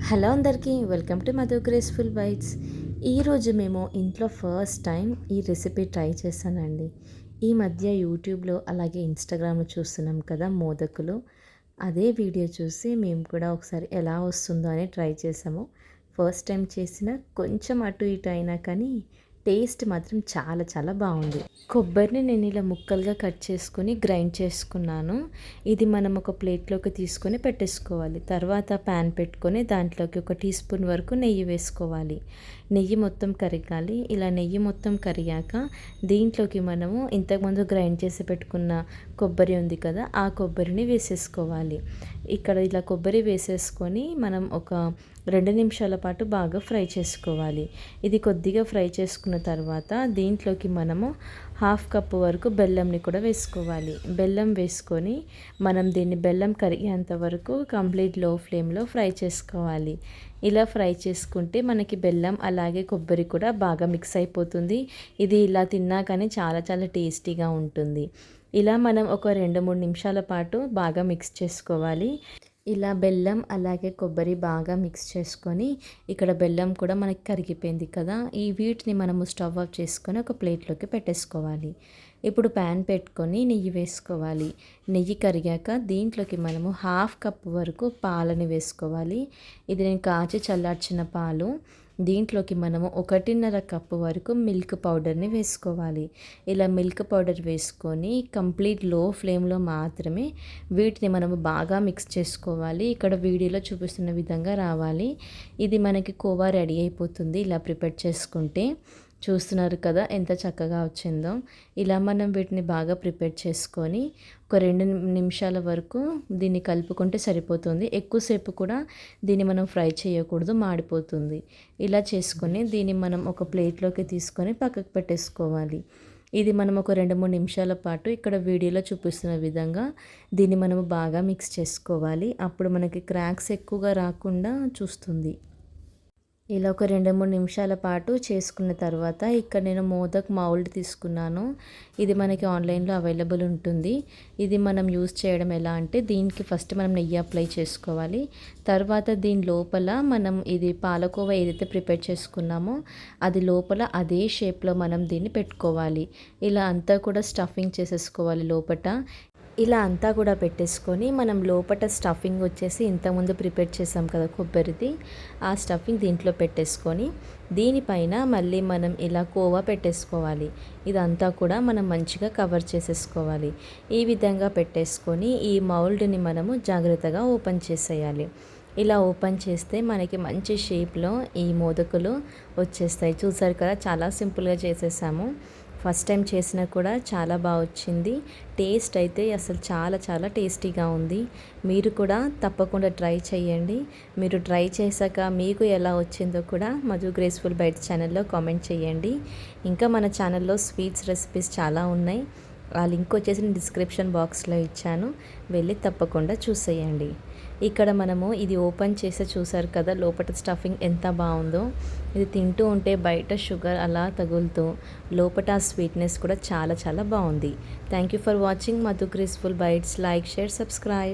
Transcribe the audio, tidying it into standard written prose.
Hello అందరికీ welcome to Madhu graceful bytes. ఈరోజు మేము ఇంట్లో ఫస్ట్ టైం ఈ రెసిపీ ట్రై చేశానండి. ఈ మధ్య యూట్యూబ్లో అలాగే ఇన్స్టాగ్రామ్లో చూస్తున్నాం కదా మోదకులు. అదే వీడియో చూసి మేము కూడా ఒకసారి ఎలా వస్తుందో అని ట్రై చేసాము. ఫస్ట్ టైం చేసిన కొంచెం అటు ఇటు అయినా కానీ టేస్ట్ మాత్రం చాలా చాలా బాగుంది. కొబ్బరిని నేను ఇలా ముక్కలుగా కట్ చేసుకొని గ్రైండ్ చేసుకున్నాను. ఇది మనం ఒక ప్లేట్లోకి తీసుకొని పెట్టేసుకోవాలి. తర్వాత ప్యాన్ పెట్టుకొని దాంట్లోకి 1 టీ స్పూన్ వరకు నెయ్యి వేసుకోవాలి. నెయ్యి మొత్తం కరగాలి. ఇలా నెయ్యి మొత్తం కరిగాక దీంట్లోకి మనము ఇంతకుముందు గ్రైండ్ చేసి పెట్టుకున్న కొబ్బరి ఉంది కదా, ఆ కొబ్బరిని వేసేసుకోవాలి. ఇక్కడ ఇలా కొబ్బరి వేసేసుకొని మనం ఒక 2 నిమిషాల పాటు బాగా ఫ్రై చేసుకోవాలి. ఇది కొద్దిగా ఫ్రై చేసుకున్న తర్వాత దీంట్లోకి మనము 1/2 కప్పు వరకు బెల్లంని కూడా వేసుకోవాలి. బెల్లం వేసుకొని మనం దీన్ని బెల్లం కరిగేంత వరకు కంప్లీట్ లో ఫ్లేమ్లో ఫ్రై చేసుకోవాలి. ఇలా ఫ్రై చేసుకుంటే మనకి బెల్లం అలాగే కొబ్బరి కూడా బాగా మిక్స్ అయిపోతుంది. ఇది ఇలా తిన్నా కానీ చాలా చాలా టేస్టీగా ఉంటుంది. ఇలా మనం ఒక 2-3 నిమిషాల పాటు బాగా మిక్స్ చేసుకోవాలి. ఇలా బెల్లం అలాగే కొబ్బరి బాగా మిక్స్ చేసుకొని ఇక్కడ బెల్లం కూడా మనకి కరిగిపోయింది కదా, ఈ వీటిని మనము స్టవ్ ఆఫ్ చేసుకొని ఒక ప్లేట్లోకి పెట్టేసుకోవాలి. ఇప్పుడు ప్యాన్ పెట్టుకొని నెయ్యి వేసుకోవాలి. నెయ్యి కరిగాక దీంట్లోకి మనము 1/2 కప్పు వరకు పాలని వేసుకోవాలి. ఇది నేను కాచి చల్లార్చిన పాలు. దీంట్లోకి మనము 1.5 కప్పు వరకు మిల్క్ పౌడర్ని వేసుకోవాలి. ఇలా మిల్క్ పౌడర్ వేసుకొని కంప్లీట్ లో ఫ్లేమ్లో మాత్రమే వీటిని మనము బాగా మిక్స్ చేసుకోవాలి. ఇక్కడ వీడియోలో చూపిస్తున్న విధంగా రావాలి. ఇది మనకి కోవా రెడీ అయిపోతుంది ఇలా ప్రిపేర్ చేసుకుంటే. చూస్తున్నారు కదా ఎంత చక్కగా వచ్చిందో. ఇలా మనం వీటిని బాగా ప్రిపేర్ చేసుకొని ఒక 2 నిమిషాల వరకు దీన్ని కలుపుకుంటే సరిపోతుంది. ఎక్కువసేపు కూడా దీన్ని మనం ఫ్రై చేయకూడదు, మాడిపోతుంది. ఇలా చేసుకొని దీన్ని మనం ఒక ప్లేట్లోకి తీసుకొని పక్కకు పెట్టేసుకోవాలి. ఇది మనం ఒక 2-3 నిమిషాల పాటు ఇక్కడ వీడియోలో చూపిస్తున్న విధంగా దీన్ని మనము బాగా మిక్స్ చేసుకోవాలి. అప్పుడు మనకి క్రాక్స్ ఎక్కువగా రాకుండా చూస్తుంది. ఇలా ఒక 2-3 నిమిషాల పాటు చేసుకున్న తర్వాత ఇక్కడ నేను మోదక్ మౌల్డ్ తీసుకున్నాను. ఇది మనకి ఆన్లైన్లో అవైలబుల్ ఉంటుంది. ఇది మనం యూజ్ చేయడం ఎలా అంటే దీనికి ఫస్ట్ మనం నెయ్యి అప్లై చేసుకోవాలి. తర్వాత దీని లోపల మనం ఇది పాలకోవా ఏదైతే ప్రిపేర్ చేసుకున్నామో అది లోపల అదే షేప్లో మనం దీన్ని పెట్టుకోవాలి. ఇలా అంతా కూడా స్టఫింగ్ చేసేసుకోవాలి లోపల. ఇలా అంతా కూడా పెట్టేసుకొని మనం లోపల స్టఫింగ్ వచ్చేసి ఇంతకుముందు ప్రిపేర్ చేసాం కదా కొబ్బరిది, ఆ స్టఫింగ్ దీంట్లో పెట్టేసుకొని దీనిపైన మళ్ళీ మనం ఇలా కోవా పెట్టేసుకోవాలి. ఇదంతా కూడా మనం మంచిగా కవర్ చేసేసుకోవాలి. ఈ విధంగా పెట్టేసుకొని ఈ మౌల్డ్ని మనము జాగ్రత్తగా ఓపెన్ చేసేయాలి. ఇలా ఓపెన్ చేస్తే మనకి మంచి షేప్లో ఈ మోదకులు వచ్చేస్తాయి. చూసారు కదా, చాలా సింపుల్గా చేసేసాము. ఫస్ట్ టైం చేసినా కూడా చాలా బాగా వచ్చింది. టేస్ట్ అయితే అసలు చాలా చాలా టేస్టీగా ఉంది. మీరు కూడా తప్పకుండా ట్రై చేయండి. మీరు ట్రై చేశాక మీకు ఎలా వచ్చిందో కూడా మధు గ్రేస్ఫుల్ బైట్స్ ఛానల్లో కామెంట్ చేయండి. ఇంకా మన ఛానల్లో స్వీట్స్ రెసిపీస్ చాలా ఉన్నాయి. ఆ లింక్ వచ్చేసి నేను డిస్క్రిప్షన్ బాక్స్లో ఇచ్చాను, వెళ్ళి తప్పకుండా చూసేయండి. ఇక్కడ మనము ఇది ఓపెన్ చేసి చూసారు కదా లోపల స్టఫింగ్ ఎంత బాగుందో. ఇది తింటూ ఉంటే బయట షుగర్ అలా తగులుతూ లోపల స్వీట్నెస్ కూడా చాలా చాలా బాగుంది. Thank you for watching Madhu graceful bytes. Like, share, subscribe.